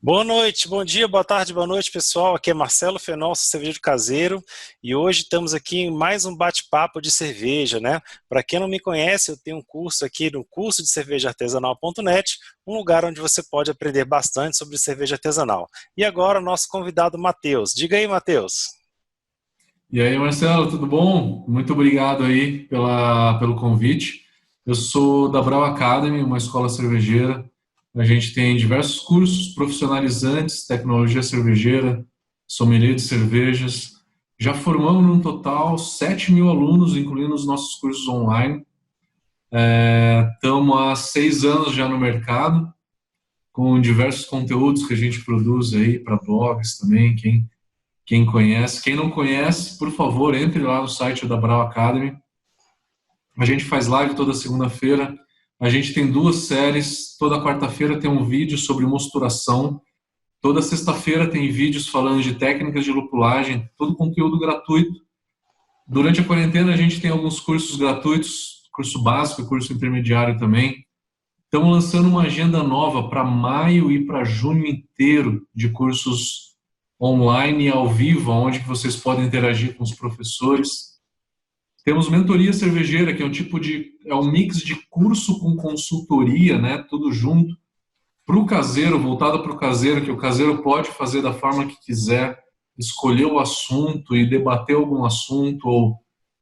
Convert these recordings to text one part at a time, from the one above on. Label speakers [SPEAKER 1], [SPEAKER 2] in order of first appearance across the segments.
[SPEAKER 1] Boa noite, bom dia, boa tarde, boa noite, pessoal. Aqui é Marcelo Fenol, cervejeiro caseiro, e hoje estamos aqui em mais um bate-papo de cerveja, né? Para quem não me conhece, eu tenho um curso aqui no curso de cervejaartesanal.net, um lugar onde você pode aprender bastante sobre cerveja artesanal. E agora, nosso convidado Matheus. Diga aí, Matheus.
[SPEAKER 2] E aí, Marcelo, tudo bom? Muito obrigado aí pelo convite. Eu sou da Brau Academy, uma escola cervejeira. A gente tem diversos cursos profissionalizantes, tecnologia cervejeira, sommelier de cervejas. Já formamos num total 7.000 alunos, incluindo os nossos cursos online. Estamos há 6 anos já no mercado, com diversos conteúdos que a gente produz aí para blogs também, quem conhece. Quem não conhece, por favor, entre lá no site da Brau Academy. A gente faz live toda segunda-feira. A gente tem 2 séries. Toda quarta-feira tem um vídeo sobre mosturação. Toda sexta-feira tem vídeos falando de técnicas de lupulagem. Todo conteúdo gratuito. Durante a quarentena a gente tem alguns cursos gratuitos, curso básico e curso intermediário também. Estamos lançando uma agenda nova para maio e para junho inteiro de cursos online e ao vivo, onde vocês podem interagir com os professores. Temos mentoria cervejeira, que é um mix de curso com consultoria, né, tudo junto, para o caseiro, voltado para o caseiro, que o caseiro pode fazer da forma que quiser, escolher o assunto e debater algum assunto, ou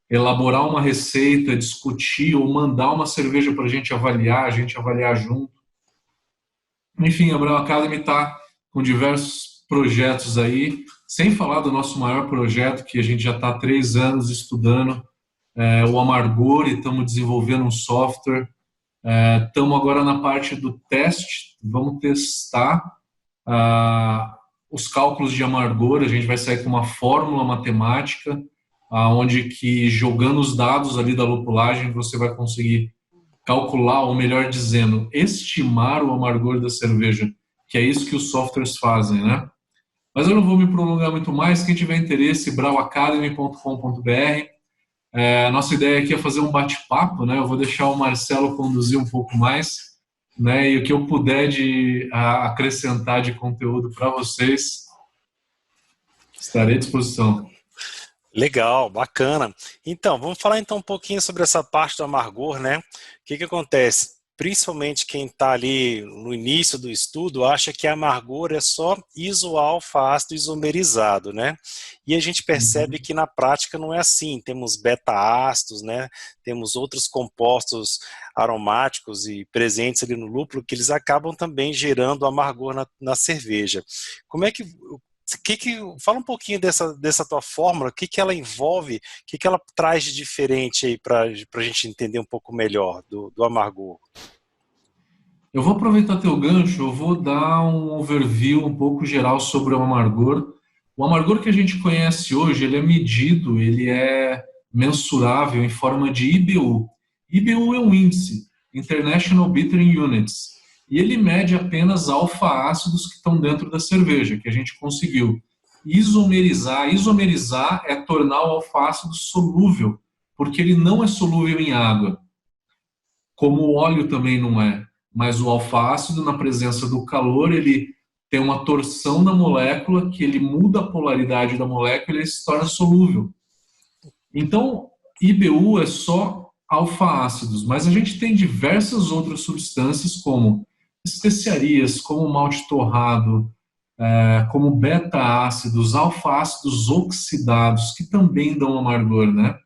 [SPEAKER 2] elaborar uma receita, discutir, ou mandar uma cerveja para a gente avaliar junto. Enfim, a Brau Academy está com diversos projetos aí, sem falar do nosso maior projeto, que a gente já está há 3 anos estudando, o Amargor, e estamos desenvolvendo um software. Estamos agora na parte do teste, vamos testar os cálculos de amargor. A gente vai sair com uma fórmula matemática, onde que jogando os dados ali da lupulagem você vai conseguir calcular, ou melhor dizendo, estimar o amargor da cerveja, que é isso que os softwares fazem, né? Mas eu não vou me prolongar muito mais. Quem tiver interesse, brauacademy.com.br. A nossa ideia aqui é fazer um bate-papo, né? Eu vou deixar o Marcelo conduzir um pouco mais, né? E o que eu puder de acrescentar de conteúdo para vocês, estarei à disposição.
[SPEAKER 1] Legal, bacana. Então, vamos falar então um pouquinho sobre essa parte do amargor, né? O que que acontece? Principalmente quem está ali no início do estudo acha que amargor é só isoalfa-ácido isomerizado, né? E a gente percebe
[SPEAKER 2] Uhum.
[SPEAKER 1] que na prática não é assim. Temos beta-ácidos, né? Temos outros compostos aromáticos e presentes ali no lúpulo que eles acabam também gerando amargor na cerveja. Como é que fala um pouquinho dessa tua fórmula, o que que ela envolve, o que que ela traz de diferente aí para a gente entender um pouco melhor do amargor?
[SPEAKER 2] Eu vou aproveitar teu gancho, eu vou dar um overview um pouco geral sobre o amargor. O amargor que a gente conhece hoje, ele é medido, ele é mensurável em forma de IBU. IBU é um índice, International Bittering Units, e ele mede apenas alfa-ácidos que estão dentro da cerveja, que a gente conseguiu isomerizar. Isomerizar é tornar o alfa-ácido solúvel, porque ele não é solúvel em água, como o óleo também não é. Mas o alfa-ácido, na presença do calor, ele tem uma torção da molécula, que ele muda a polaridade da molécula e ele se torna solúvel. Então, IBU é só alfa-ácidos, mas a gente tem diversas outras substâncias, como especiarias, como malte torrado, como beta-ácidos, alfa-ácidos oxidados, que também dão amargor, né?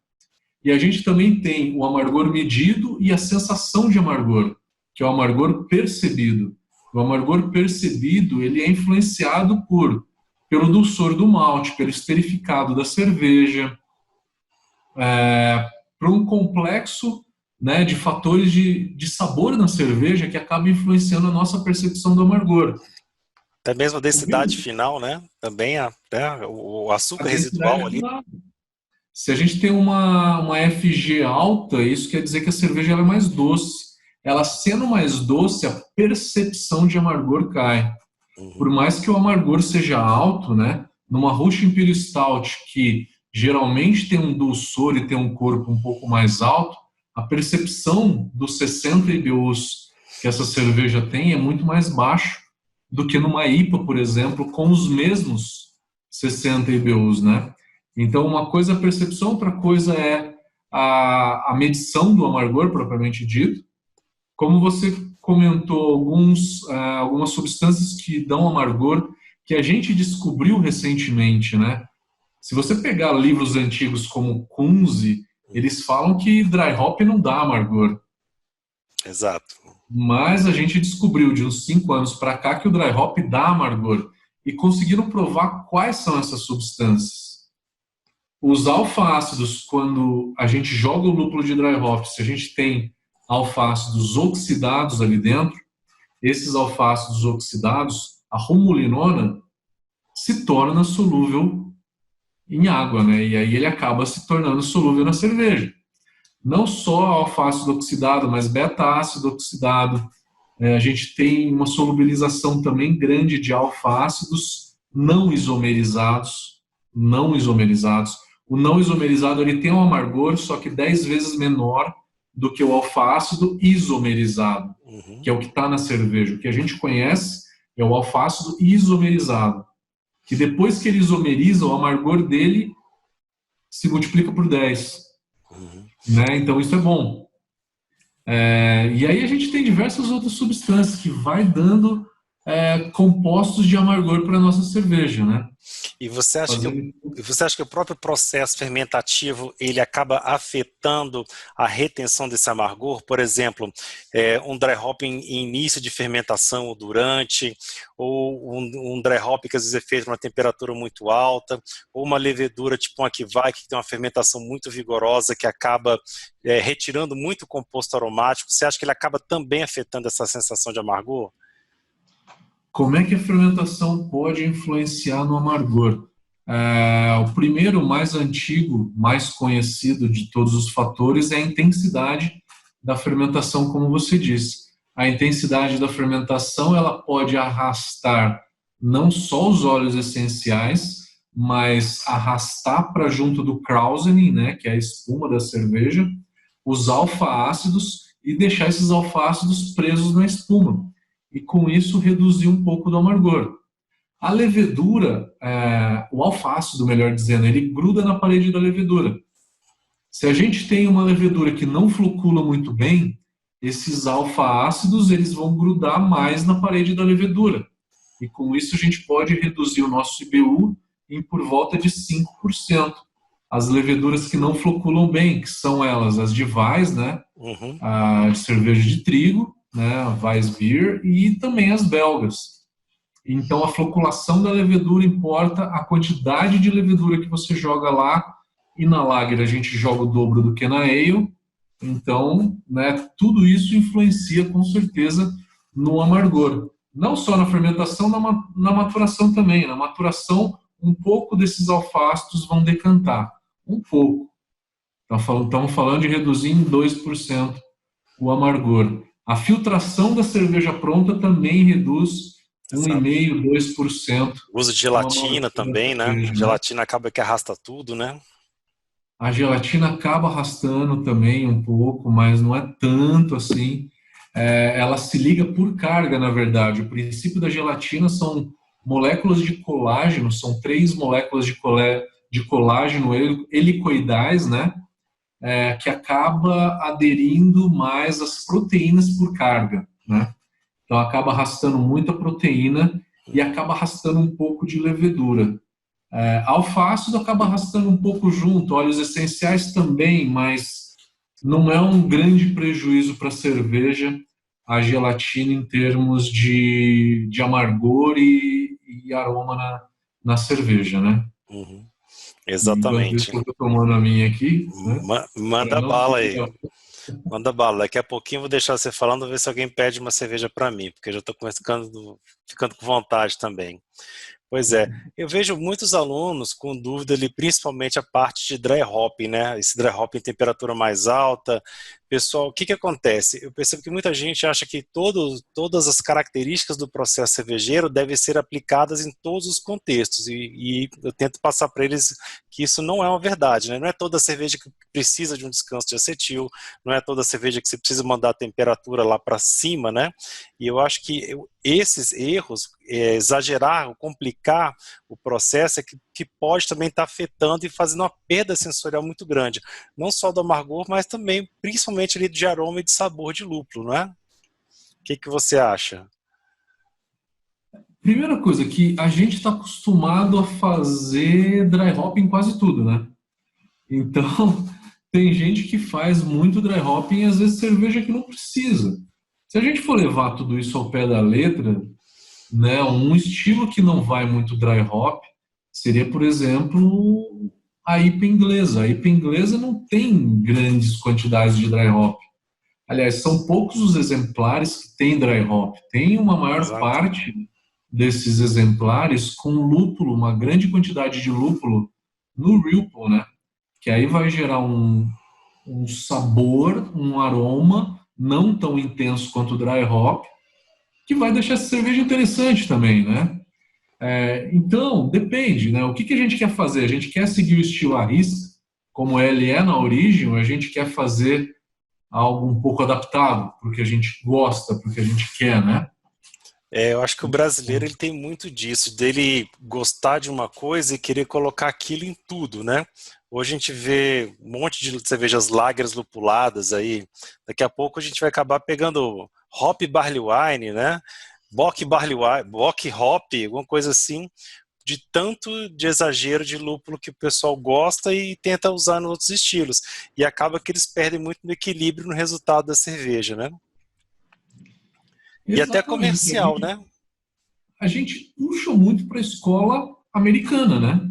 [SPEAKER 2] E a gente também tem o amargor medido e a sensação de amargor, que é o amargor percebido. O amargor percebido, ele é influenciado pelo dulçor do malte, pelo esterificado da cerveja, por um complexo, né, de fatores de sabor na cerveja que acaba influenciando a nossa percepção do amargor.
[SPEAKER 1] Até mesmo a
[SPEAKER 2] O
[SPEAKER 1] densidade
[SPEAKER 2] vinho,
[SPEAKER 1] final, né? Também né, o
[SPEAKER 2] a
[SPEAKER 1] açúcar
[SPEAKER 2] densidade
[SPEAKER 1] residual ali.
[SPEAKER 2] final. Se a gente tem uma FG alta, isso quer dizer que a cerveja ela é mais doce. Ela sendo mais doce, a percepção de amargor cai. Por
[SPEAKER 1] Uhum.
[SPEAKER 2] mais que o amargor seja alto, né? Numa Russian Imperial Stout, que geralmente tem um dulçor e tem um corpo um pouco mais alto, a percepção dos 60 IBUs que essa cerveja tem é muito mais baixo, do que numa IPA, por exemplo, com os mesmos 60 IBUs, né? Então, uma coisa é a percepção, outra coisa é a medição do amargor, propriamente dito. Como você comentou, algumas substâncias que dão amargor, que a gente descobriu recentemente, né? Se você pegar livros antigos como Kunze, eles falam que dry hop não dá amargor.
[SPEAKER 1] Exato.
[SPEAKER 2] Mas a gente descobriu de uns 5 anos para cá que o dry hop dá amargor. E conseguiram provar quais são essas substâncias. Os alfa-ácidos, quando a gente joga o lúpulo de dry hop, se a gente tem alfa-ácidos oxidados ali dentro, esses alfa-ácidos oxidados, a romulinona, se torna solúvel em água, né? E aí ele acaba se tornando solúvel na cerveja. Não só alfa-ácido oxidado, mas beta-ácido oxidado. A gente tem uma solubilização também grande de alfa-ácidos não isomerizados. Não isomerizados. O não isomerizado ele tem um amargor, só que 10 vezes menor do que o alfa-ácido isomerizado, que é o que está na cerveja. O que a gente conhece é o alfa-ácido isomerizado, que depois que ele isomeriza, o amargor dele se multiplica por 10. Né? Então isso é bom. E aí a gente tem diversas outras substâncias que vai dando compostos de amargor para a nossa cerveja, né?
[SPEAKER 1] E você acha que o próprio processo fermentativo ele acaba afetando a retenção desse amargor? Por exemplo, um dry hop em início de fermentação ou durante, ou um dry hop que às vezes é feito numa temperatura muito alta, ou uma levedura tipo uma Kveik que tem uma fermentação muito vigorosa que acaba retirando muito composto aromático. Você acha que ele acaba também afetando essa sensação de amargor?
[SPEAKER 2] Como é que a fermentação pode influenciar no amargor? O primeiro, mais antigo, mais conhecido de todos os fatores é a intensidade da fermentação, como você disse. A intensidade da fermentação ela pode arrastar não só os óleos essenciais, mas arrastar para junto do krausening, né, que é a espuma da cerveja, os alfa-ácidos e deixar esses alfa-ácidos presos na espuma. E com isso reduzir um pouco do amargor. A levedura, o alfa-ácido, melhor dizendo, ele gruda na parede da levedura. Se a gente tem uma levedura que não flocula muito bem, esses alfa-ácidos eles vão grudar mais na parede da levedura. E com isso a gente pode reduzir o nosso IBU em por volta de 5%. As leveduras que não floculam bem, que são elas as de Weiss, né? A de cerveja de trigo, né, a Weissbier, e também as belgas. Então, a floculação da levedura importa a quantidade de levedura que você joga lá, e na lager a gente joga o dobro do que na ale. Então, né, tudo isso influencia com certeza no amargor. Não só na fermentação, na maturação também. Na maturação, um pouco desses alfa-ácidos vão decantar. Um pouco. Estamos falando de reduzir em 2% o amargor. A filtração da cerveja pronta também reduz 1,5%, 2%.
[SPEAKER 1] O uso de gelatina também, né? A gelatina acaba que arrasta tudo, né?
[SPEAKER 2] A gelatina acaba arrastando também um pouco, mas não é tanto assim. Ela se liga por carga, na verdade. O princípio da gelatina são moléculas de colágeno, são 3 moléculas de colágeno helicoidais, né? Que acaba aderindo mais às proteínas por carga, né? Então acaba arrastando muita proteína e acaba arrastando um pouco de levedura. Alfa-ácido acaba arrastando um pouco junto, óleos essenciais também, mas não é um grande prejuízo para a cerveja a gelatina em termos de amargor e aroma na cerveja, né?
[SPEAKER 1] Exatamente.
[SPEAKER 2] Eu estou tomando a minha aqui, né?
[SPEAKER 1] Manda bala aí. Manda bala. Daqui a pouquinho eu vou deixar você falando, ver se alguém pede uma cerveja para mim, porque eu já estou ficando com vontade também. Pois é, eu vejo muitos alunos com dúvida ali, principalmente a parte de dry hop, né? Esse dry hop em temperatura mais alta, pessoal, o que acontece? Eu percebo que muita gente acha que todas as características do processo cervejeiro devem ser aplicadas em todos os contextos, e eu tento passar para eles que isso não é uma verdade, né? Não é toda cerveja que precisa de um descanso de acetil, não é toda cerveja que você precisa mandar a temperatura lá para cima, né? E eu acho que esses erros, exagerar, complicar o processo, é que pode também estar afetando e fazendo uma perda sensorial muito grande, não só do amargor, mas também, principalmente ali de aroma e de sabor de lúpulo, não é? O que você acha?
[SPEAKER 2] Primeira coisa, que a gente está acostumado a fazer dry hop em quase tudo, né? Então, tem gente que faz muito dry hopping e às vezes cerveja que não precisa. Se a gente for levar tudo isso ao pé da letra, né, um estilo que não vai muito dry hop seria, por exemplo, a IPA inglesa. A IPA inglesa não tem grandes quantidades de dry hop. Aliás, são poucos os exemplares que têm dry hop. Tem uma maior
[SPEAKER 1] Exato.
[SPEAKER 2] parte desses exemplares com lúpulo, uma grande quantidade de lúpulo no Ripple, né? Que aí vai gerar um sabor, um aroma não tão intenso quanto o dry hop, que vai deixar essa cerveja interessante também, né? Então, depende, né? O que a gente quer fazer? A gente quer seguir o estilo à risca, como ele é na origem, ou a gente quer fazer algo um pouco adaptado, porque a gente gosta, porque a gente quer, né?
[SPEAKER 1] Eu acho que o brasileiro ele tem muito disso, dele gostar de uma coisa e querer colocar aquilo em tudo, né? Hoje a gente vê um monte de cervejas lagers lupuladas aí, daqui a pouco a gente vai acabar pegando hop barley wine, né? Bock barley wine, bock hop, alguma coisa assim, de tanto de exagero de lúpulo que o pessoal gosta e tenta usar nos outros estilos. E acaba que eles perdem muito no equilíbrio no resultado da cerveja, né? E até
[SPEAKER 2] Exatamente.
[SPEAKER 1] comercial, né?
[SPEAKER 2] A gente puxa muito para a escola americana, né?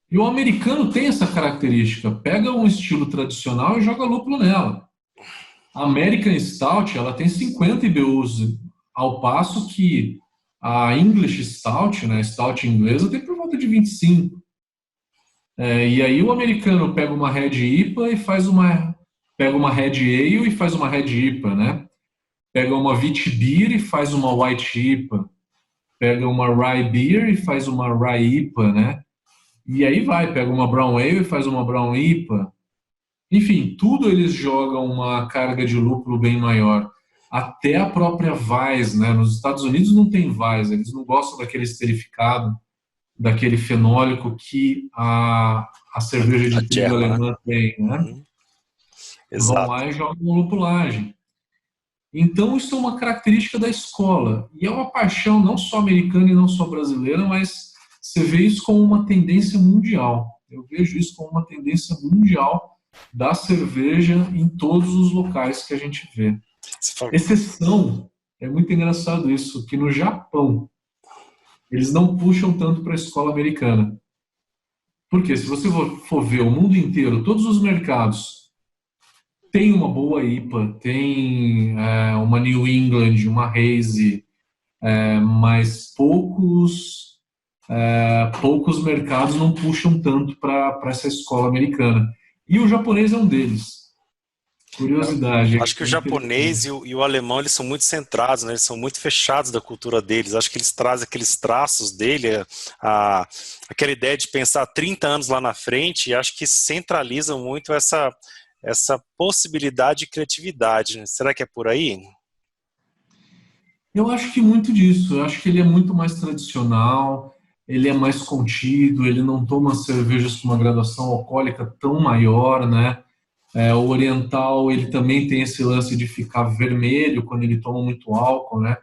[SPEAKER 2] E o americano tem essa característica, pega um estilo tradicional e joga lúpulo nela. A American Stout, ela tem 50 IBUs, ao passo que a English Stout, né, Stout inglesa, tem por volta de 25. E aí o americano pega uma Red IPA e pega uma Red Ale e faz uma Red IPA, né? Pega uma Wheat Beer e faz uma White IPA. Pega uma Rye Beer e faz uma Rye IPA, né? E aí pega uma Brown Ale e faz uma Brown IPA. Enfim, tudo eles jogam uma carga de lúpulo bem maior. Até a própria Weiss, né? Nos Estados Unidos não tem Weiss, eles não gostam daquele esterificado, daquele fenólico que a cerveja
[SPEAKER 1] A
[SPEAKER 2] de trigo
[SPEAKER 1] Germa, né?
[SPEAKER 2] alemã tem, né?
[SPEAKER 1] Uhum.
[SPEAKER 2] Vão
[SPEAKER 1] Exato.
[SPEAKER 2] lá e jogam lupulagem. Então, isso é uma característica da escola. E é uma paixão não só americana e não só brasileira, mas você vê isso como uma tendência mundial. Eu vejo isso como uma tendência mundial da cerveja em todos os locais que a gente vê. Exceção, é muito engraçado isso, que no Japão eles não puxam tanto para a escola americana. Porque se você for ver o mundo inteiro, todos os mercados tem uma boa IPA, tem uma New England, uma Hazy, mas poucos mercados não puxam tanto para essa escola americana. E o japonês é um deles. Curiosidade.
[SPEAKER 1] Acho que o japonês e o alemão eles são muito centrados, né? Eles são muito fechados da cultura deles. Acho que eles trazem aqueles traços dele, aquela ideia de pensar 30 anos lá na frente, e acho que centralizam muito essa possibilidade de criatividade, né? Será que é por aí?
[SPEAKER 2] Eu acho que muito disso. Eu acho que ele é muito mais tradicional, ele é mais contido, ele não toma cervejas com uma graduação alcoólica tão maior, né? O oriental, ele também tem esse lance de ficar vermelho quando ele toma muito álcool, né?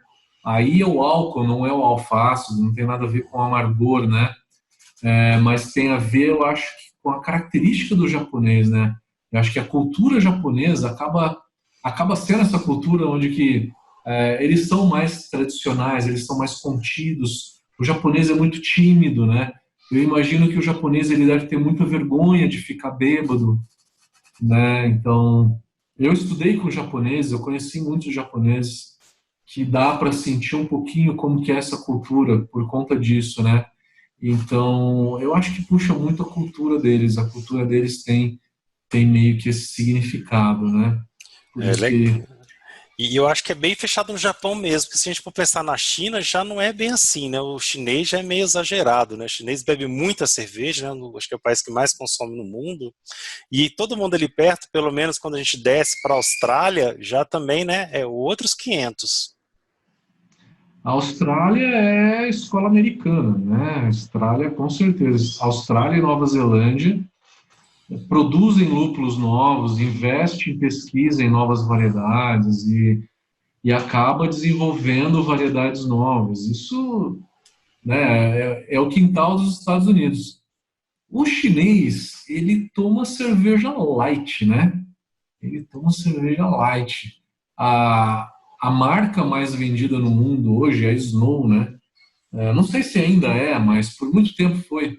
[SPEAKER 2] Aí é o álcool, não é o alface, não tem nada a ver com amargor, né? Mas tem a ver, eu acho, com a característica do japonês, né? Eu acho que a cultura japonesa acaba sendo essa cultura onde que eles são mais tradicionais, eles são mais contidos. O japonês é muito tímido, né? Eu imagino que o japonês ele deve ter muita vergonha de ficar bêbado, né? Então, eu estudei com japoneses, eu conheci muitos japoneses que dá para sentir um pouquinho como que é essa cultura por conta disso, né? Então, eu acho que puxa muito a cultura deles tem meio que esse significado, né? Por
[SPEAKER 1] É,
[SPEAKER 2] isso que
[SPEAKER 1] e eu acho que é bem fechado no Japão mesmo, porque se a gente for pensar na China, já não é bem assim, né? O chinês já é meio exagerado, né? O chinês bebe muita cerveja, né? Acho que é o país que mais consome no mundo. E todo mundo ali perto, pelo menos quando a gente desce para a Austrália, já também, né? É outros 500.
[SPEAKER 2] a Austrália é escola americana, né? A Austrália, com certeza. Austrália e Nova Zelândia produzem lúpulos novos, investem em pesquisa em novas variedades e acaba desenvolvendo variedades novas. Isso, né, é o quintal dos Estados Unidos. O chinês, ele toma cerveja light, né? Ele toma cerveja light. A, a marca mais vendida no mundo hoje é a Snow, né? Não sei se ainda é, mas por muito tempo foi.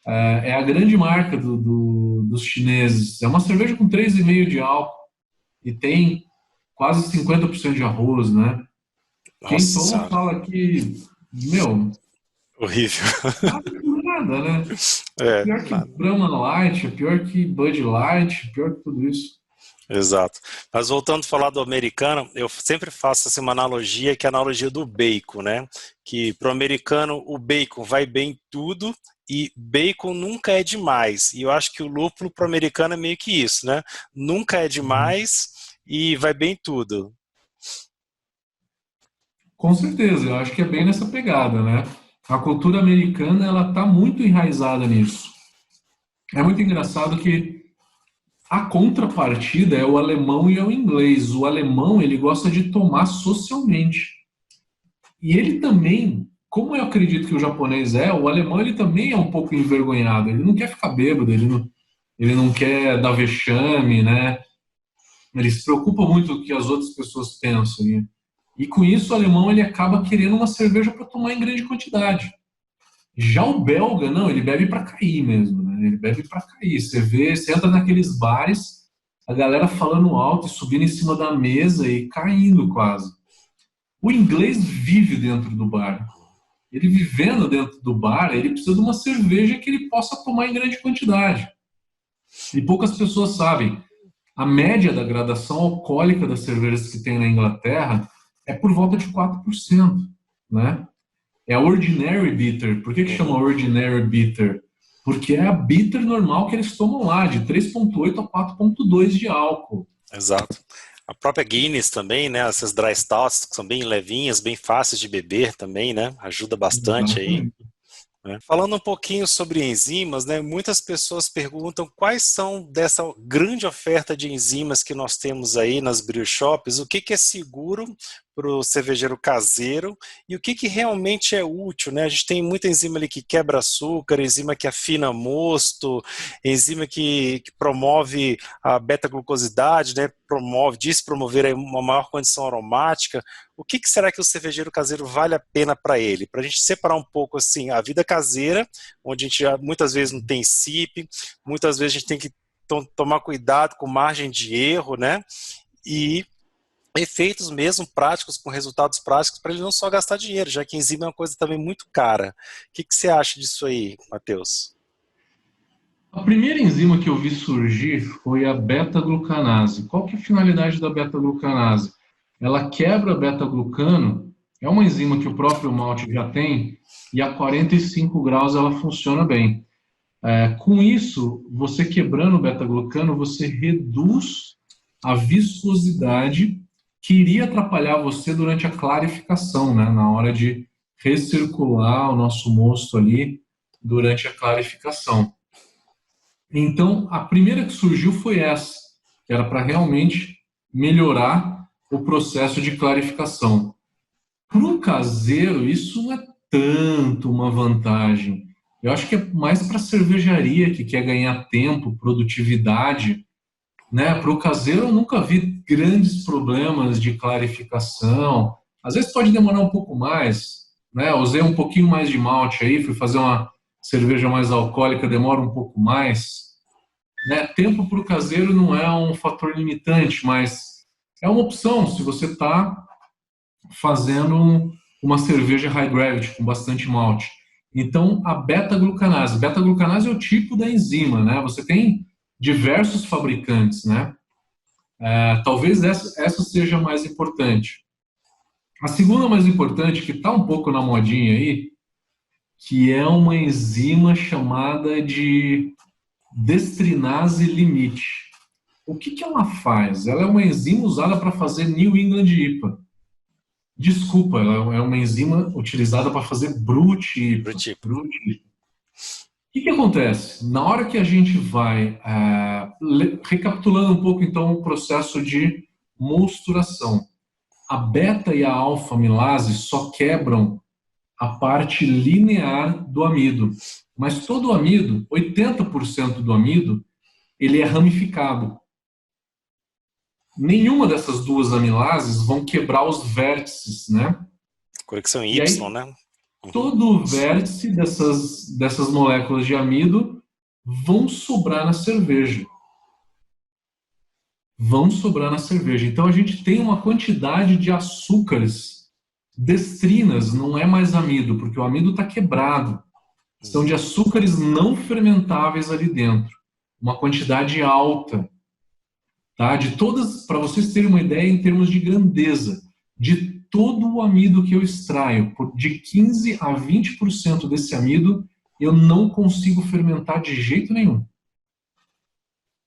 [SPEAKER 2] É a grande marca dos chineses. É uma cerveja com 3,5 de álcool e tem quase 50% de arroz, né? Quem
[SPEAKER 1] Nossa
[SPEAKER 2] toma
[SPEAKER 1] Senhora,
[SPEAKER 2] fala que, meu,
[SPEAKER 1] horrível.
[SPEAKER 2] nada com nada, né? É
[SPEAKER 1] É,
[SPEAKER 2] pior que Brahma Light, é pior que Bud Light, é pior que tudo isso.
[SPEAKER 1] exato. Mas voltando a falar do americano, eu sempre faço assim, uma analogia, que é a analogia do bacon, né? Que para o americano o bacon vai bem em tudo e bacon nunca é demais. E eu acho que o lúpulo para o americano é meio que isso, né? Nunca é demais e vai bem em tudo.
[SPEAKER 2] Com certeza, eu acho que é bem nessa pegada, né? A cultura americana, ela tá muito enraizada nisso. É muito engraçado que a contrapartida é o alemão e é o inglês. O alemão, ele gosta de tomar socialmente. E ele também, como eu acredito que o japonês é, o alemão ele também é um pouco envergonhado. Ele não quer ficar bêbado, ele não quer dar vexame, né? Ele se preocupa muito com o que as outras pessoas pensam. E com isso o alemão ele acaba querendo uma cerveja para tomar em grande quantidade. Já o belga, não, ele bebe para cair mesmo, né? Ele bebe para cair. Você vê, você entra naqueles bares, a galera falando alto e subindo em cima da mesa e caindo quase. O inglês vive dentro do bar. Ele vivendo dentro do bar, ele precisa de uma cerveja que ele possa tomar em grande quantidade. E poucas pessoas sabem. A média da gradação alcoólica das cervejas que tem na Inglaterra é por volta de 4%, né? É a Ordinary Bitter. Por que chama Ordinary Bitter? Porque é a bitter normal que eles tomam lá, de 3,8 a 4,2 de álcool.
[SPEAKER 1] Exato. A própria Guinness também, né? Essas dry stouts que são bem levinhas, bem fáceis de beber também, né? Ajuda bastante aí.
[SPEAKER 2] Exatamente.
[SPEAKER 1] Né? Falando um pouquinho sobre enzimas, né, muitas pessoas perguntam quais são dessa grande oferta de enzimas que nós temos aí nas brew shops, o que é seguro para o cervejeiro caseiro e o que realmente é útil, né? A gente tem muita enzima ali que quebra açúcar, enzima que afina mosto, enzima que promove a beta-glucosidade, né? Diz promover aí uma maior condição aromática. O que será que o cervejeiro caseiro vale a pena para ele? Para a gente separar um pouco assim a vida caseira, onde a gente muitas vezes não tem CIP, muitas vezes a gente tem que tomar cuidado com margem de erro, né? E efeitos mesmo práticos, com resultados práticos, para ele não só gastar dinheiro, já que enzima é uma coisa também muito cara. O que você acha disso aí, Matheus?
[SPEAKER 2] A primeira enzima que eu vi surgir foi a beta-glucanase. Qual que é a finalidade da beta-glucanase? Ela quebra beta-glucano, é uma enzima que o próprio malte já tem, e a 45 graus ela funciona bem. Com isso, você quebrando o beta-glucano, você reduz a viscosidade que iria atrapalhar você durante a clarificação, né? Na hora de recircular o nosso mosto ali durante a clarificação. Então, a primeira que surgiu foi essa, que era para realmente melhorar o processo de clarificação. Para o caseiro, isso não é tanto uma vantagem. Eu acho que é mais para a cervejaria que quer ganhar tempo, produtividade, né? Para o caseiro, eu nunca vi grandes problemas de clarificação. Às vezes pode demorar um pouco mais, né? Eu usei um pouquinho mais de malte aí, fui fazer uma cerveja mais alcoólica, demora um pouco mais, né? Tempo para o caseiro não é um fator limitante, mas é uma opção se você está fazendo uma cerveja high gravity com bastante malte. Então, a beta-glucanase. Beta-glucanase é o tipo da enzima, né? Você tem diversos fabricantes, né? Talvez essa seja a mais importante. A segunda mais importante, que está um pouco na modinha aí, que é uma enzima chamada de destrinase limite. O que ela faz? Ela é uma enzima usada para fazer New England IPA. Desculpa, ela é uma enzima utilizada para fazer Brut IPA. O que acontece? Na hora que a gente vai, recapitulando um pouco então o processo de mosturação, a beta e a alfa amilase só quebram a parte linear do amido, mas todo o amido, 80% do amido, ele é ramificado. Nenhuma dessas duas amilases vão quebrar os vértices, né?
[SPEAKER 1] Conexão Y, né?
[SPEAKER 2] Todo o vértice dessas moléculas de amido vão sobrar na cerveja. Então a gente tem uma quantidade de açúcares, destrinas, não é mais amido, porque o amido está quebrado. São de açúcares não fermentáveis ali dentro. Uma quantidade alta. Tá? De todas, para vocês terem uma ideia em termos de grandeza, de todo o amido que eu extraio, de 15 a 20% desse amido, eu não consigo fermentar de jeito nenhum.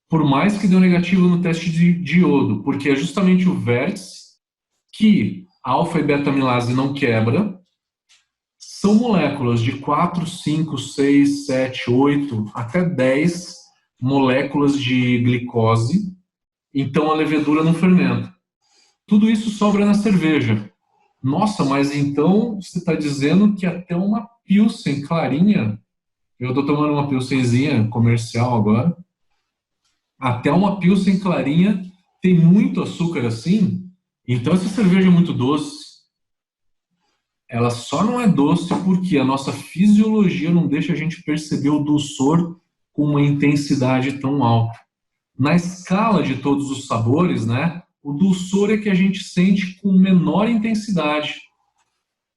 [SPEAKER 2] Por mais que deu negativo no teste de iodo, porque é justamente o vértice que a alfa e beta amilase não quebra, são moléculas de 4, 5, 6, 7, 8, até 10 moléculas de glicose, então a levedura não fermenta. Tudo isso sobra na cerveja. Nossa, mas então você está dizendo que até uma Pilsen clarinha, eu estou tomando uma Pilsenzinha comercial agora, até uma Pilsen clarinha tem muito açúcar assim, então essa cerveja é muito doce. Ela só não é doce porque a nossa fisiologia não deixa a gente perceber o dulçor com uma intensidade tão alta. Na escala de todos os sabores, né, o dulçor é que a gente sente com menor intensidade,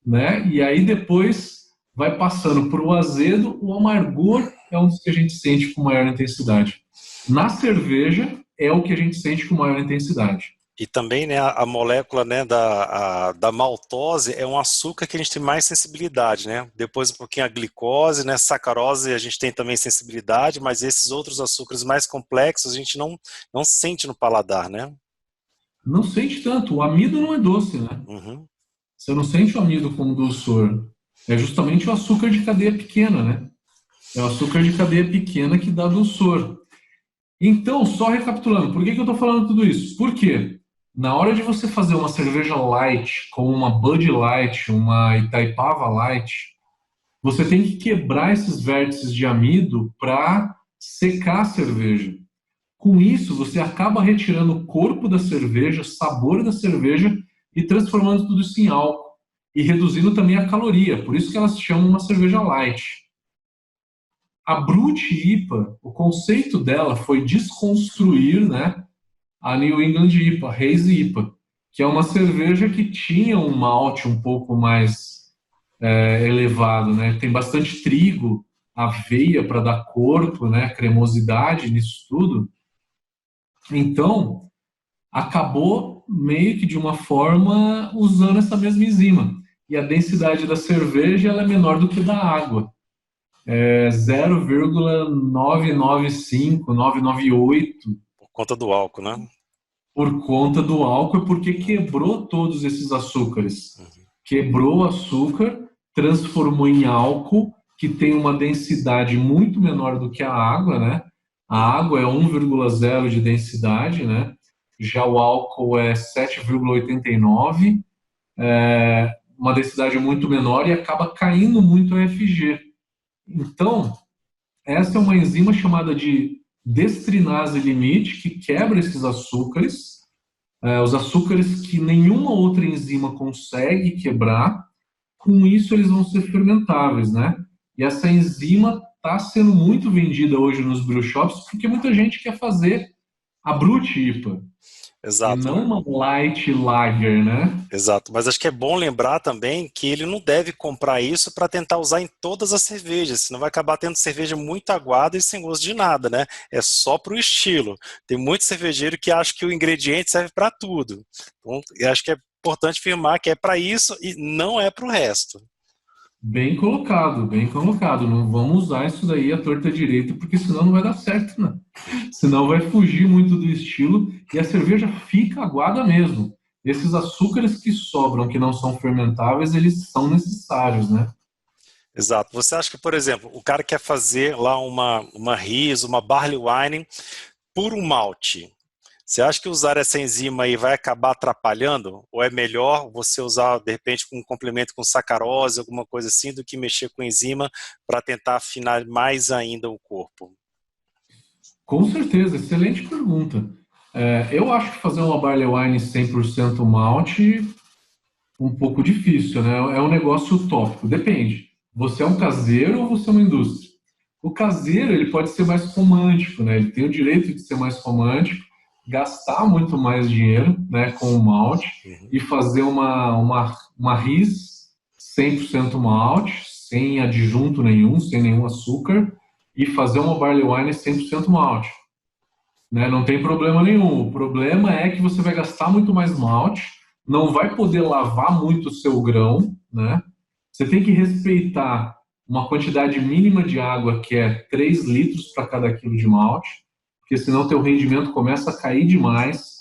[SPEAKER 2] né? E aí depois vai passando para o azedo, o amargor é um dos que a gente sente com maior intensidade. Na cerveja é o que a gente sente com maior intensidade.
[SPEAKER 1] E também, né, a molécula, né, da maltose é um açúcar que a gente tem mais sensibilidade, né? Depois um pouquinho a glicose, né, sacarose a gente tem também sensibilidade, mas esses outros açúcares mais complexos a gente não sente no paladar, né?
[SPEAKER 2] Não sente tanto. O amido não é doce, né?
[SPEAKER 1] Uhum.
[SPEAKER 2] Você não sente o amido como dulçor. É justamente o açúcar de cadeia pequena, né? É o açúcar de cadeia pequena que dá dulçor. Então, só recapitulando, por que eu estou falando tudo isso? Por quê? Na hora de você fazer uma cerveja light, como uma Bud Light, uma Itaipava Light, você tem que quebrar esses vértices de amido para secar a cerveja. Com isso, você acaba retirando o corpo da cerveja, o sabor da cerveja e transformando tudo isso em álcool. E reduzindo também a caloria, por isso que elas chamam uma cerveja light. A Brut IPA, o conceito dela foi desconstruir, né, a New England IPA, a Hazy IPA, que é uma cerveja que tinha um malte um pouco mais elevado, né? Tem bastante trigo, aveia para dar corpo, né, cremosidade nisso tudo. Então, acabou meio que de uma forma usando essa mesma enzima. E a densidade da cerveja ela é menor do que da água. 0,995, 998.
[SPEAKER 1] Por conta do álcool, né?
[SPEAKER 2] Por conta do álcool e porque quebrou todos esses açúcares. Quebrou o açúcar, transformou em álcool, que tem uma densidade muito menor do que a água, né? A água é 1,0 de densidade, né? Já o álcool é 7,89, uma densidade muito menor e acaba caindo muito a FG. Então, essa é uma enzima chamada de destrinase limite, que quebra esses açúcares, os açúcares que nenhuma outra enzima consegue quebrar. Com isso, eles vão ser fermentáveis, né? E essa enzima está sendo muito vendida hoje nos brew shops, porque muita gente quer fazer a Brut IPA, e
[SPEAKER 1] Exato.
[SPEAKER 2] não uma Light Lager, né?
[SPEAKER 1] Exato, mas acho que é bom lembrar também que ele não deve comprar isso para tentar usar em todas as cervejas, senão vai acabar tendo cerveja muito aguada e sem gosto de nada, né? É só para o estilo. Tem muito cervejeiro que acha que o ingrediente serve para tudo. Então, eu acho que é importante afirmar que é para isso e não é para o resto.
[SPEAKER 2] Bem colocado, bem colocado. Não vamos usar isso daí à torta direita, porque senão não vai dar certo, né? Senão vai fugir muito do estilo e a cerveja fica aguada mesmo. Esses açúcares que sobram, que não são fermentáveis, eles são necessários, né?
[SPEAKER 1] Exato. Você acha que, por exemplo, o cara quer fazer lá uma Riesling, uma Barley Wine por um malte. Você acha que usar essa enzima aí vai acabar atrapalhando? Ou é melhor você usar, de repente, um complemento com sacarose, alguma coisa assim, do que mexer com enzima para tentar afinar mais ainda o corpo?
[SPEAKER 2] Com certeza, excelente pergunta. Eu acho que fazer uma barley wine 100% malte um pouco difícil, né? É um negócio utópico. Depende. Você é um caseiro ou você é uma indústria? O caseiro, ele pode ser mais romântico, né? Ele tem o direito de ser mais romântico, gastar muito mais dinheiro, né, com o malte
[SPEAKER 1] Uhum.
[SPEAKER 2] e fazer uma RIS 100% malte, sem adjunto nenhum, sem nenhum açúcar, e fazer uma barley wine 100% malte, né? Não tem problema nenhum. O problema é que você vai gastar muito mais malte, não vai poder lavar muito o seu grão, né? Você tem que respeitar uma quantidade mínima de água, que é 3 litros para cada quilo de malte, porque senão teu rendimento começa a cair demais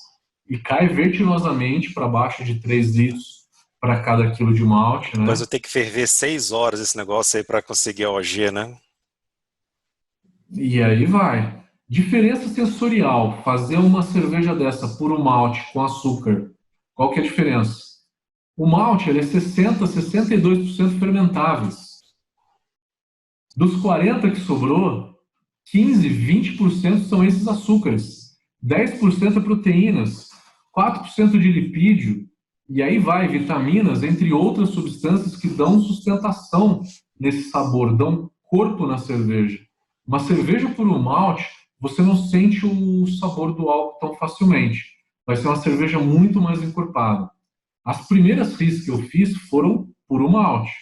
[SPEAKER 2] e cai vertiginosamente para baixo de 3 litros para cada quilo de malte,
[SPEAKER 1] Depois
[SPEAKER 2] né?
[SPEAKER 1] eu tenho que ferver 6 horas esse negócio aí para conseguir a OG, né?
[SPEAKER 2] E aí vai. Diferença sensorial. Fazer uma cerveja dessa puro malte com açúcar. Qual que é a diferença? O malte ele é 60, 62% fermentáveis. Dos 40 que sobrou, 15, 20% são esses açúcares. 10% é proteínas, 4% de lipídio, e aí vai vitaminas, entre outras substâncias que dão sustentação nesse sabor, dão corpo na cerveja. Uma cerveja por um malte, você não sente o sabor do álcool tão facilmente. Vai ser uma cerveja muito mais encorpada. As primeiras RIS que eu fiz foram por um malte.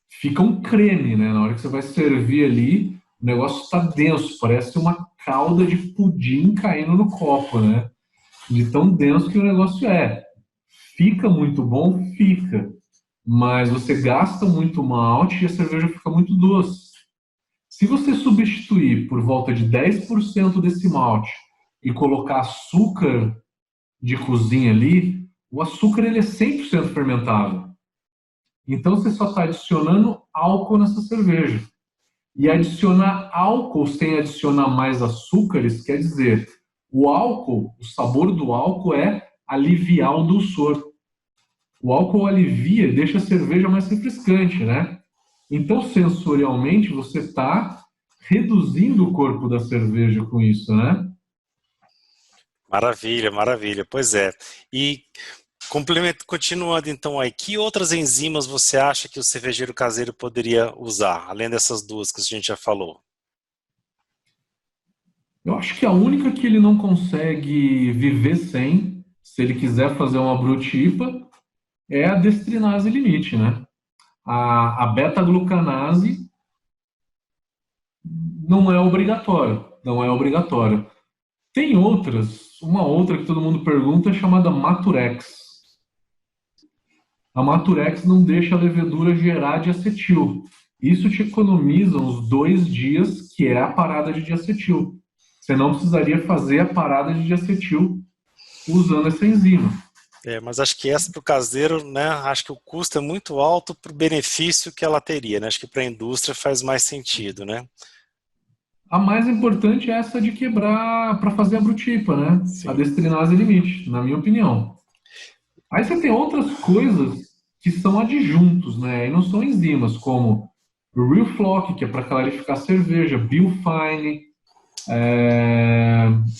[SPEAKER 2] Fica um creme, né? Na hora que você vai servir ali, o negócio está denso, parece uma calda de pudim caindo no copo, né? De tão denso que o negócio é. Fica muito bom? Fica. Mas você gasta muito malte e a cerveja fica muito doce. Se você substituir por volta de 10% desse malte e colocar açúcar de cozinha ali, o açúcar ele é 100% fermentável. Então você só está adicionando álcool nessa cerveja. E adicionar álcool sem adicionar mais açúcares quer dizer, o álcool, o sabor do álcool é aliviar o dulçor. O álcool alivia, deixa a cerveja mais refrescante, né? Então, sensorialmente, você está reduzindo o corpo da cerveja com isso, né?
[SPEAKER 1] Maravilha, maravilha. Pois é. E continuando então aí, que outras enzimas você acha que o cervejeiro caseiro poderia usar, além dessas duas que a gente já falou?
[SPEAKER 2] Eu acho que a única que ele não consegue viver sem, se ele quiser fazer uma Brut IPA, é a destrinase limite, né? A beta-glucanase não é obrigatório, não é obrigatório. Tem outras, uma outra que todo mundo pergunta é chamada Maturex. A Maturex não deixa a levedura gerar diacetil. Isso te economiza uns 2 dias, que é a parada de diacetil. Você não precisaria fazer a parada de diacetil usando essa enzima.
[SPEAKER 1] É, mas acho que essa para o caseiro, né? Acho que o custo é muito alto para o benefício que ela teria, né? Acho que para a indústria faz mais sentido, né?
[SPEAKER 2] A mais importante é essa de quebrar para fazer a brutipa, né? A
[SPEAKER 1] Sim.
[SPEAKER 2] destrinase limite, na minha opinião. Aí você tem outras coisas que são adjuntos, né? E não são enzimas, como o Real Flock, que é para clarificar a cerveja, Biofine,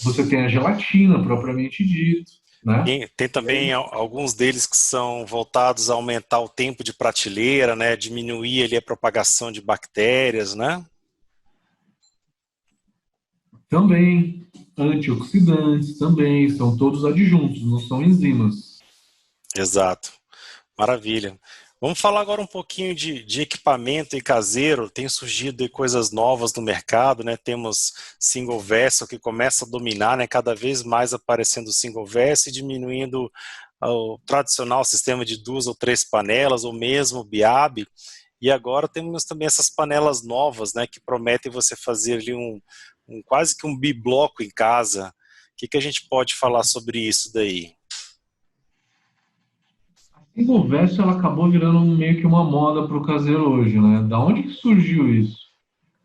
[SPEAKER 2] você tem a gelatina, propriamente dito, né?
[SPEAKER 1] Tem também alguns deles que são voltados a aumentar o tempo de prateleira, né? Diminuir ali a propagação de bactérias, né?
[SPEAKER 2] Também. Antioxidantes também, são todos adjuntos, não são enzimas.
[SPEAKER 1] Exato. Maravilha. Vamos falar agora um pouquinho de equipamento e caseiro. Tem surgido aí coisas novas no mercado, né? Temos single vessel que começa a dominar, né? Cada vez mais aparecendo single vessel e diminuindo o tradicional sistema de 2 ou 3 panelas, ou mesmo BIAB. E agora temos também essas panelas novas, né? Que prometem você fazer ali quase que um bibloco em casa. O que a gente pode falar sobre isso daí?
[SPEAKER 2] Single vessel ela acabou virando meio que uma moda para o caseiro hoje, né? Da onde que surgiu isso?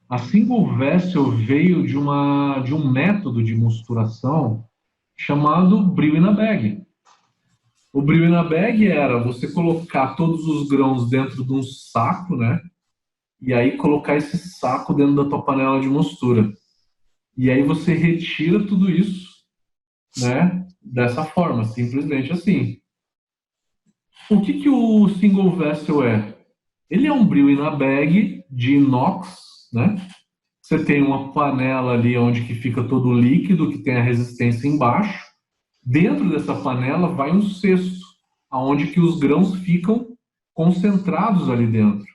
[SPEAKER 2] A single vessel veio de um método de mosturação chamado brew in a bag. O brew in a bag era você colocar todos os grãos dentro de um saco, né? E aí colocar esse saco dentro da tua panela de mostura. E aí você retira tudo isso, né? Dessa forma, simplesmente assim. O que que o single vessel é? Ele é um brew in a bag de inox, né? Você tem uma panela ali onde que fica todo o líquido, que tem a resistência embaixo. Dentro dessa panela vai um cesto, aonde que os grãos ficam concentrados ali dentro.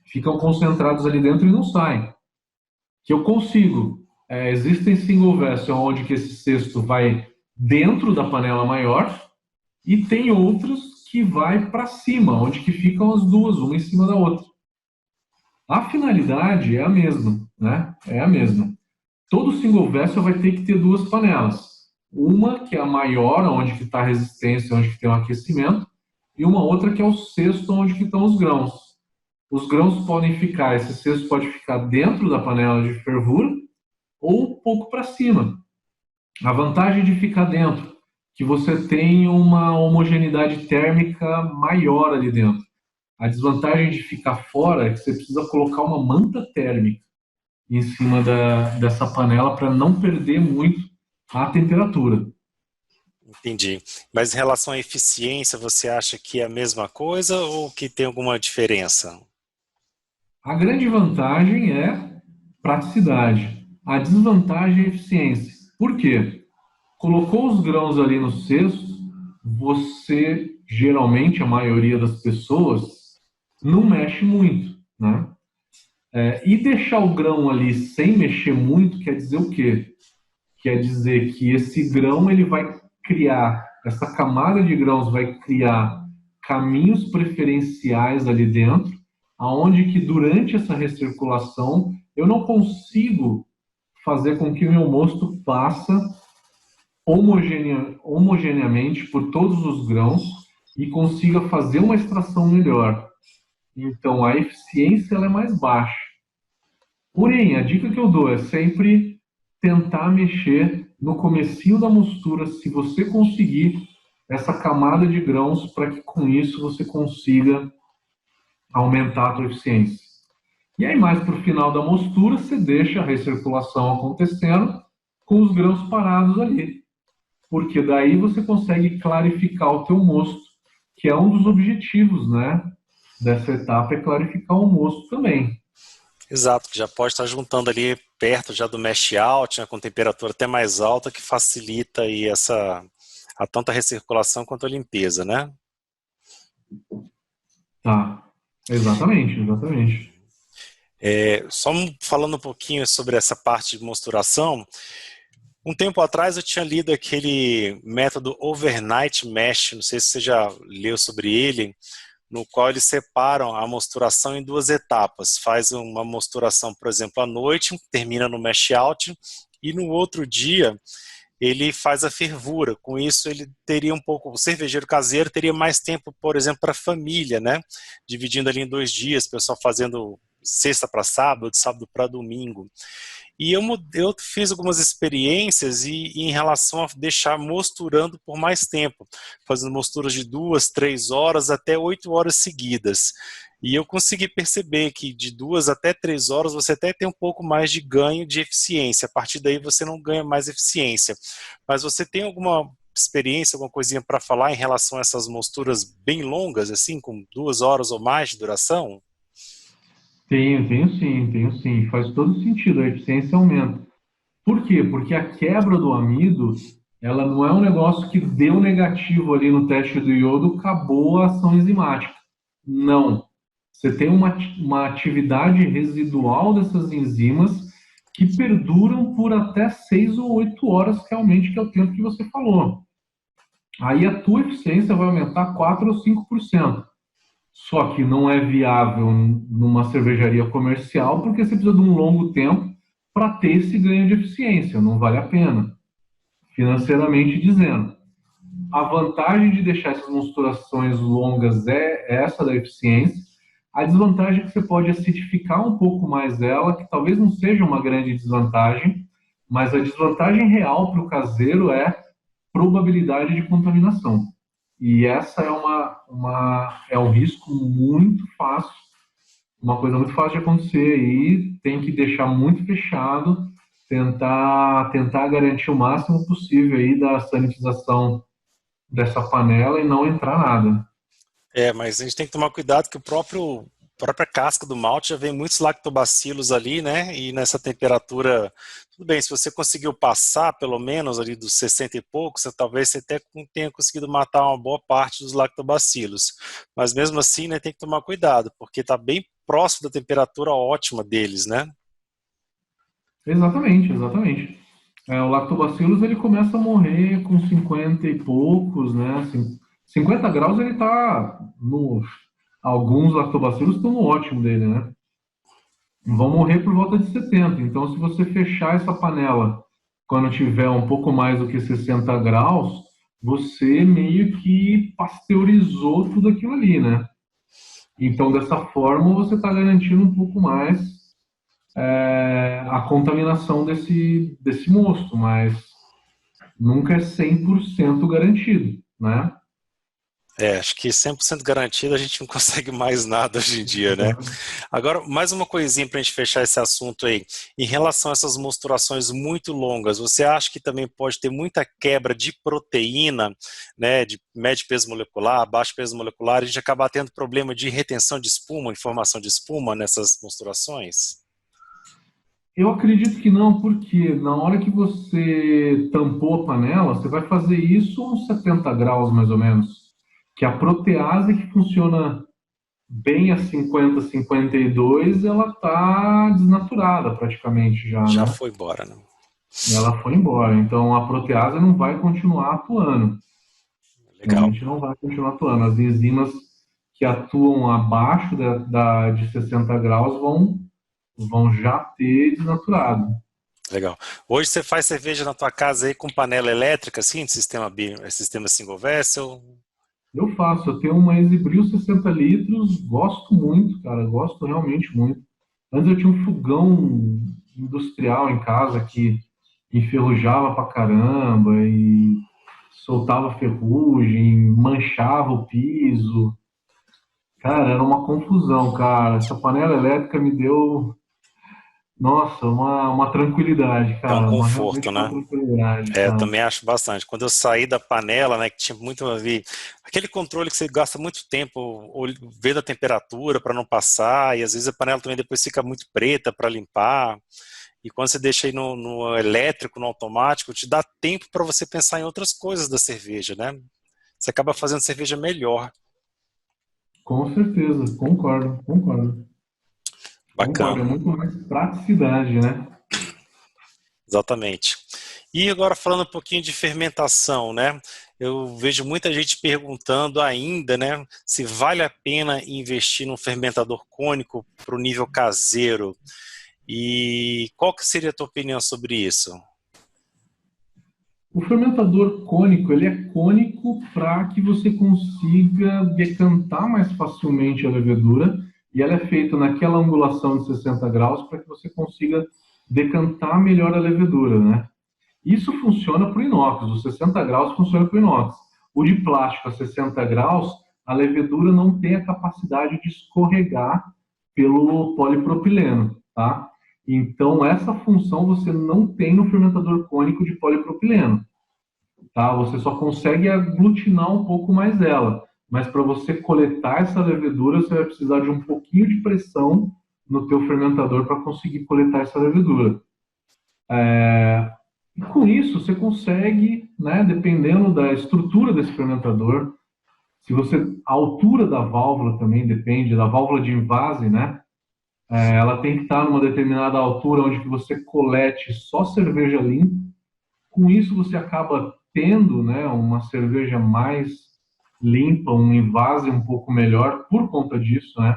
[SPEAKER 2] Ficam concentrados ali dentro e não saem. Que eu consigo. Existem single vessel onde que esse cesto vai dentro da panela maior e tem outros que vai para cima, onde que ficam as duas, uma em cima da outra. A finalidade é a mesma, né? É a mesma. Todo single vessel vai ter que ter duas panelas. Uma que é a maior, onde que está a resistência, onde que tem o aquecimento, e uma outra que é o cesto, onde que estão os grãos. Os grãos podem ficar, esse cesto pode ficar dentro da panela de fervura ou um pouco para cima. A vantagem de ficar dentro, que você tem uma homogeneidade térmica maior ali dentro. A desvantagem de ficar fora é que você precisa colocar uma manta térmica em cima dessa panela para não perder muito a temperatura.
[SPEAKER 1] Entendi. Mas em relação à eficiência, você acha que é a mesma coisa ou que tem alguma diferença?
[SPEAKER 2] A grande vantagem é praticidade. A desvantagem é eficiência. Por quê? Colocou os grãos ali no cesto, você, geralmente, a maioria das pessoas, não mexe muito, né? E deixar o grão ali sem mexer muito quer dizer o quê? Quer dizer que esse grão ele vai criar, essa camada de grãos vai criar caminhos preferenciais ali dentro, aonde que durante essa recirculação eu não consigo fazer com que o meu mosto passe homogeneamente por todos os grãos e consiga fazer uma extração melhor. Então a eficiência ela é mais baixa. Porém, a dica que eu dou é sempre tentar mexer no comecinho da mostura, se você conseguir essa camada de grãos, para que com isso você consiga aumentar a sua eficiência. E aí, mais para o final da mostura, você deixa a recirculação acontecendo com os grãos parados ali. Porque daí você consegue clarificar o teu mosto, que é um dos objetivos, né, dessa etapa, é clarificar o mosto também.
[SPEAKER 1] Exato, que já pode estar juntando ali perto já do mash out, né, com temperatura até mais alta, que facilita aí a tanto a recirculação quanto a limpeza, né?
[SPEAKER 2] Tá, exatamente, exatamente.
[SPEAKER 1] Só falando um pouquinho sobre essa parte de mosturação, um tempo atrás eu tinha lido aquele método Overnight Mash, não sei se você já leu sobre ele, no qual eles separam a mosturação em 2 etapas. Faz uma mosturação, por exemplo, à noite, termina no mash out, e no outro dia ele faz a fervura. Com isso ele teria um pouco, o cervejeiro caseiro teria mais tempo, por exemplo, para a família, né? Dividindo ali em 2 dias, o pessoal fazendo sexta para sábado, de sábado para domingo. E eu fiz algumas experiências em relação a deixar mosturando por mais tempo, fazendo mosturas de 2, 3 horas até 8 horas seguidas. E eu consegui perceber que de 2 até 3 horas você até tem um pouco mais de ganho de eficiência. A partir daí você não ganha mais eficiência. Mas você tem alguma experiência, alguma coisinha para falar em relação a essas mosturas bem longas, assim, com 2 horas ou mais de duração?
[SPEAKER 2] Tenho sim, tenho sim. Faz todo sentido, a eficiência aumenta. Por quê? Porque a quebra do amido, ela não é um negócio que deu negativo ali no teste do iodo, acabou a ação enzimática. Não. Você tem uma atividade residual dessas enzimas que perduram por até 6 ou 8 horas, realmente, que é o tempo que você falou. Aí a tua eficiência vai aumentar 4 ou 5%. Só que não é viável numa cervejaria comercial, porque você precisa de um longo tempo para ter esse ganho de eficiência. Não vale a pena, financeiramente dizendo. A vantagem de deixar essas mosturações longas é essa da eficiência. A desvantagem é que você pode acidificar um pouco mais ela, que talvez não seja uma grande desvantagem, mas a desvantagem real para o caseiro é probabilidade de contaminação. E essa é um risco muito fácil, uma coisa muito fácil de acontecer, e tem que deixar muito fechado, tentar garantir o máximo possível aí da sanitização dessa panela e não entrar nada.
[SPEAKER 1] Mas a gente tem que tomar cuidado que a própria casca do malte já vem muitos lactobacilos ali, né? E nessa temperatura, tudo bem, se você conseguiu passar pelo menos ali dos 60 e poucos, talvez você até tenha conseguido matar uma boa parte dos lactobacilos. Mas mesmo assim, né, tem que tomar cuidado, porque está bem próximo da temperatura ótima deles, né?
[SPEAKER 2] Exatamente, exatamente. O lactobacillus ele começa a morrer com 50 e poucos, né? Assim, 50 graus ele tá no... Alguns lactobacillus estão no ótimo dele, né? Vão morrer por volta de 70. Então, se você fechar essa panela quando tiver um pouco mais do que 60 graus, você meio que pasteurizou tudo aquilo ali, né? Então, dessa forma, você está garantindo um pouco mais a contaminação desse mosto, mas nunca é 100% garantido, né?
[SPEAKER 1] Acho que 100% garantido a gente não consegue mais nada hoje em dia, né? Agora, mais uma coisinha para a gente fechar esse assunto aí. Em relação a essas mosturações muito longas, você acha que também pode ter muita quebra de proteína, né, de médio peso molecular, baixo peso molecular, e a gente acabar tendo problema de retenção de espuma, formação de espuma nessas mosturações?
[SPEAKER 2] Eu acredito que não, porque na hora que você tampou a panela, você vai fazer isso a uns 70 graus mais ou menos, que a protease que funciona bem a 50, 52, ela tá desnaturada praticamente já,
[SPEAKER 1] Já
[SPEAKER 2] né?
[SPEAKER 1] foi embora, né?
[SPEAKER 2] Ela foi embora, então a protease não vai continuar atuando.
[SPEAKER 1] Legal,
[SPEAKER 2] Realmente não vai continuar atuando. As enzimas que atuam abaixo de 60 graus vão já ter desnaturado.
[SPEAKER 1] legal. Hoje você faz cerveja na tua casa aí com panela elétrica, assim, de sistema single vessel?
[SPEAKER 2] Eu tenho uma Exibril 60 litros, gosto muito, cara, gosto realmente muito. Antes eu tinha um fogão industrial em casa que enferrujava pra caramba e soltava ferrugem, manchava o piso. Cara, era uma confusão, cara. Essa panela elétrica me deu, nossa, uma tranquilidade,
[SPEAKER 1] É um
[SPEAKER 2] cara,
[SPEAKER 1] conforto,
[SPEAKER 2] realmente uma
[SPEAKER 1] né?
[SPEAKER 2] tranquilidade,
[SPEAKER 1] Eu
[SPEAKER 2] cara.
[SPEAKER 1] também acho bastante. Quando eu saí da panela, né, que tinha muito a ver, aquele controle que você gasta muito tempo vendo a temperatura para não passar, e às vezes a panela também depois fica muito preta para limpar. E quando você deixa aí no elétrico, no automático, te dá tempo para você pensar em outras coisas da cerveja, né? Você acaba fazendo cerveja melhor.
[SPEAKER 2] Com certeza, concordo, concordo. Concordo, é
[SPEAKER 1] Bacana,
[SPEAKER 2] muito mais praticidade, né?
[SPEAKER 1] exatamente. E agora falando um pouquinho de fermentação, né? Eu vejo muita gente perguntando ainda, né, se vale a pena investir num fermentador cônico para o nível caseiro. E qual que seria a tua opinião sobre isso?
[SPEAKER 2] O fermentador cônico, ele é cônico para que você consiga decantar mais facilmente a levedura, e ela é feita naquela angulação de 60 graus para que você consiga decantar melhor a levedura, né? Isso funciona para o inox, os 60 graus funciona para o inox. O de plástico a 60 graus, a levedura não tem a capacidade de escorregar pelo polipropileno, tá? Então, essa função você não tem no fermentador cônico de polipropileno, tá? Você só consegue aglutinar um pouco mais dela, mas para você coletar essa levedura, você vai precisar de um pouquinho de pressão no teu fermentador para conseguir coletar essa levedura. E com isso, você consegue, né, dependendo da estrutura desse fermentador, se você, a altura da válvula também depende, da válvula de invase, né? Ela tem que estar numa determinada altura onde que você colete só cerveja limpa. Com isso, você acaba tendo, né, uma cerveja mais limpa, um invase um pouco melhor por conta disso, né?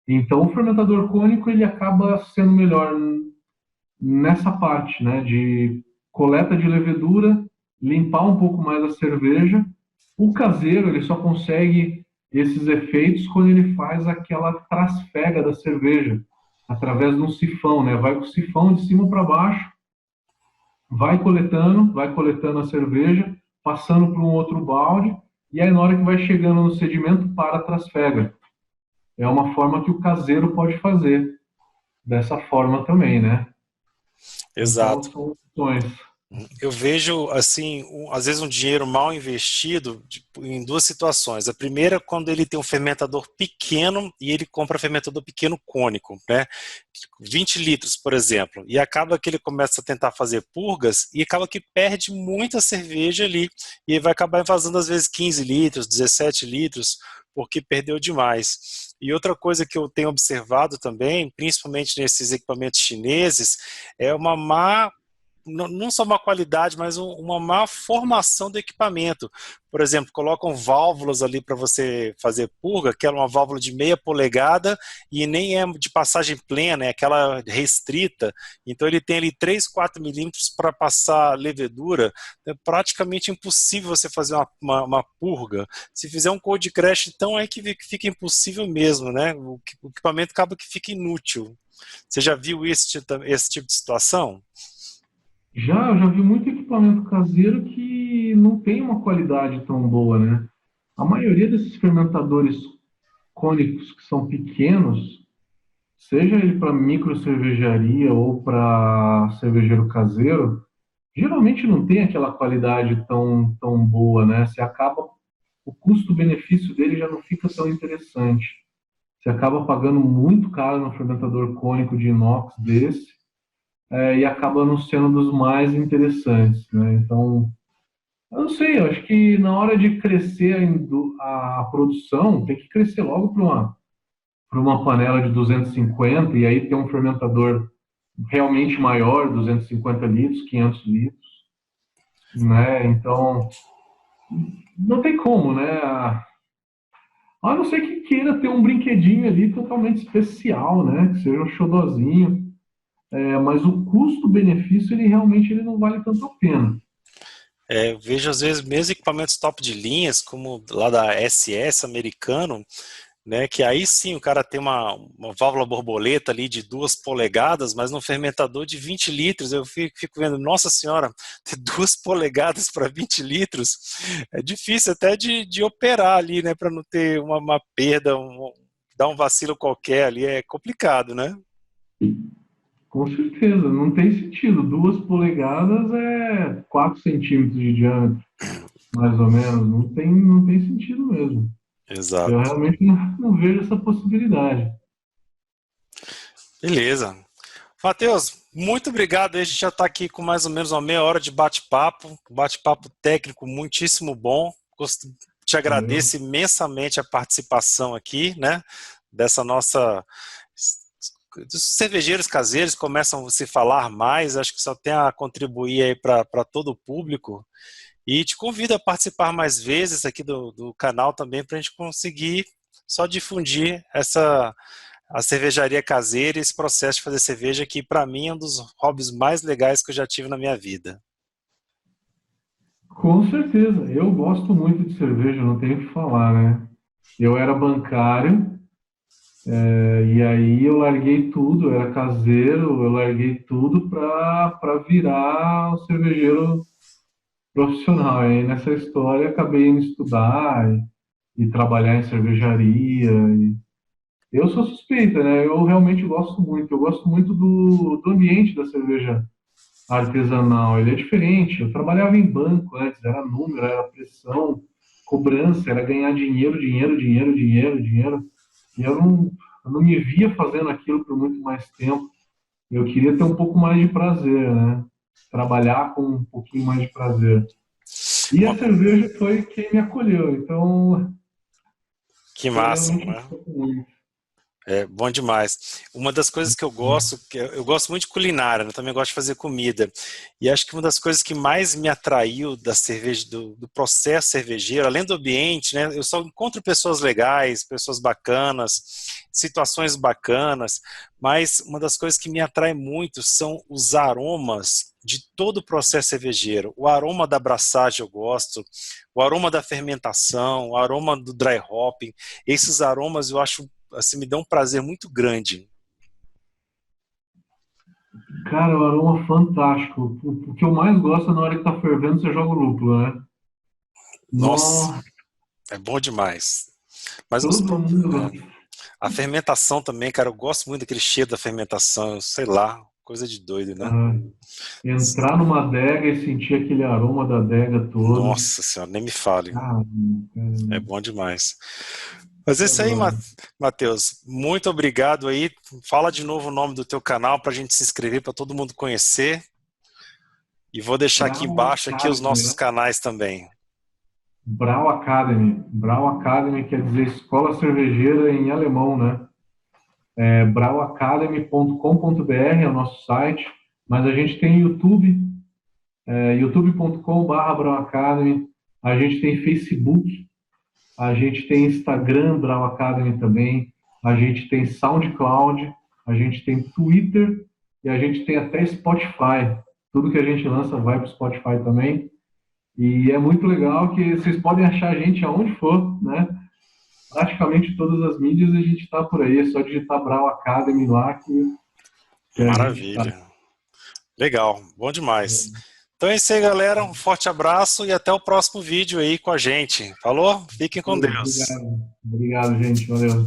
[SPEAKER 2] Então, o fermentador cônico ele acaba sendo melhor nessa parte, né, de coleta de levedura, limpar um pouco mais a cerveja. O caseiro ele só consegue esses efeitos quando ele faz aquela trasfega da cerveja através de um sifão, né? Vai com o sifão de cima para baixo, vai coletando a cerveja, passando para um outro balde e aí na hora que vai chegando no sedimento para a trasfega. É uma forma que o caseiro pode fazer dessa forma também, né? Então
[SPEAKER 1] Exato.
[SPEAKER 2] são opções.
[SPEAKER 1] Eu vejo, assim, às vezes um dinheiro mal investido em duas situações. A primeira, quando ele tem um fermentador pequeno e ele compra fermentador pequeno cônico, né? 20 litros, por exemplo, e acaba que ele começa a tentar fazer purgas e acaba que perde muita cerveja ali e vai acabar vazando às vezes 15 litros, 17 litros, porque perdeu demais. E outra coisa que eu tenho observado também, principalmente nesses equipamentos chineses, é uma má não só uma qualidade, mas uma má formação do equipamento. Por exemplo, colocam válvulas ali para você fazer purga, que é uma válvula de meia polegada e nem é de passagem plena, é aquela restrita. Então ele tem ali 3, 4 milímetros para passar levedura. É praticamente impossível você fazer uma purga. Se fizer um cold crash, então é que fica impossível mesmo, né? O equipamento acaba que fica inútil. Você já viu esse tipo de situação?
[SPEAKER 2] Eu já vi muito equipamento caseiro que não tem uma qualidade tão boa, né? A maioria desses fermentadores cônicos que são pequenos, seja ele para micro cervejaria ou para cervejeiro caseiro, geralmente não tem aquela qualidade tão boa, né? Você acaba, o custo-benefício dele já não fica tão interessante. Você acaba pagando muito caro no fermentador cônico de inox desse, e acaba não sendo dos mais interessantes, né? Então, eu não sei, eu acho que na hora de crescer a produção, tem que crescer logo para uma panela de 250 e aí ter um fermentador realmente maior, 250 litros, 500 litros, né? Então, não tem como, né? A não ser que queira ter um brinquedinho ali totalmente especial, né? Que seja um xodozinho. Mas o custo-benefício, ele realmente ele não vale tanto a pena.
[SPEAKER 1] Eu vejo às vezes mesmo equipamentos top de linhas, como lá da SS americano, né, que aí sim o cara tem uma válvula borboleta ali de 2 polegadas, mas num fermentador de 20 litros, eu fico vendo, nossa senhora, ter 2 polegadas para 20 litros, é difícil até de operar ali, né, para não ter uma perda, dar um vacilo qualquer ali, é complicado, né?
[SPEAKER 2] Com certeza, não tem sentido. 2 polegadas é 4 centímetros de diâmetro, mais ou menos. Não tem sentido mesmo. Eu
[SPEAKER 1] Exato.
[SPEAKER 2] realmente não vejo essa possibilidade.
[SPEAKER 1] Beleza. Matheus, muito obrigado. A gente já está aqui com mais ou menos uma meia hora de bate-papo técnico muitíssimo bom. Te
[SPEAKER 2] Valeu.
[SPEAKER 1] agradeço imensamente a participação aqui, né? Dessa nossa. Os cervejeiros caseiros começam a se falar mais, acho que só tem a contribuir aí para todo o público. E te convido a participar mais vezes aqui do canal também para a gente conseguir só difundir a cervejaria caseira e esse processo de fazer cerveja que para mim é um dos hobbies mais legais que eu já tive na minha vida.
[SPEAKER 2] Com certeza. Eu gosto muito de cerveja, não tenho o que falar, né? Eu era bancário, e aí eu larguei tudo, eu era caseiro, eu larguei tudo para virar um cervejeiro profissional. E aí nessa história acabei indo estudar e trabalhar em cervejaria. Eu sou suspeita, né? Eu realmente gosto muito. Eu gosto muito do ambiente da cerveja artesanal. Ele é diferente. Eu trabalhava em banco antes, era número, era pressão, cobrança, era ganhar dinheiro, dinheiro, dinheiro, dinheiro, dinheiro. E eu não me via fazendo aquilo por muito mais tempo. Eu queria ter um pouco mais de prazer, né? Trabalhar com um pouquinho mais de prazer. E a cerveja foi quem me acolheu, então
[SPEAKER 1] Que
[SPEAKER 2] foi
[SPEAKER 1] massa,
[SPEAKER 2] realmente
[SPEAKER 1] né?
[SPEAKER 2] muito.
[SPEAKER 1] É bom demais. Uma das coisas que eu gosto, eu gosto muito de culinária, né? Também gosto de fazer comida. E acho que uma das coisas que mais me atraiu da cerveja, do processo cervejeiro, além do ambiente, né? Eu só encontro pessoas legais, pessoas bacanas, situações bacanas, mas uma das coisas que me atrai muito são os aromas de todo o processo cervejeiro. O aroma da abraçagem eu gosto, o aroma da fermentação, o aroma do dry hopping. Esses aromas eu acho assim, me dá um prazer muito grande.
[SPEAKER 2] Cara, o aroma fantástico. O que eu mais gosto é na hora que tá fervendo, você joga o lúpulo, né?
[SPEAKER 1] Nossa,
[SPEAKER 2] Nossa,
[SPEAKER 1] é bom demais. Mas
[SPEAKER 2] todo mundo gosta.
[SPEAKER 1] a fermentação também, cara, eu gosto muito daquele cheiro da fermentação, sei lá, coisa de doido, né?
[SPEAKER 2] Ah, entrar numa adega e sentir aquele aroma da adega todo.
[SPEAKER 1] Nossa senhora, nem me fale.
[SPEAKER 2] Ah,
[SPEAKER 1] É bom demais. Mas é isso aí,
[SPEAKER 2] cara,
[SPEAKER 1] Matheus. Muito obrigado aí. Fala de novo o nome do teu canal para a gente se inscrever, para todo mundo conhecer. E vou deixar aqui
[SPEAKER 2] Brau
[SPEAKER 1] embaixo aqui os
[SPEAKER 2] Academy,
[SPEAKER 1] nossos
[SPEAKER 2] né?
[SPEAKER 1] canais também.
[SPEAKER 2] Brau Academy. Brau Academy quer dizer escola cervejeira em alemão, né? É brauacademy.com.br é o nosso site, mas a gente tem YouTube, youtube.com/brauacademy, a gente tem Facebook, a gente tem Instagram Brau Academy também, a gente tem SoundCloud, a gente tem Twitter e a gente tem até Spotify. Tudo que a gente lança vai para o Spotify também. E é muito legal que vocês podem achar a gente aonde for, né? Praticamente todas as mídias a gente está por aí, é só digitar Brau Academy lá que a gente está.
[SPEAKER 1] Maravilha. Legal, bom demais. Então é isso aí, galera. Um forte abraço e até o próximo vídeo aí com a gente. Falou? Fiquem com Deus.
[SPEAKER 2] Obrigado, obrigado, gente. Valeu.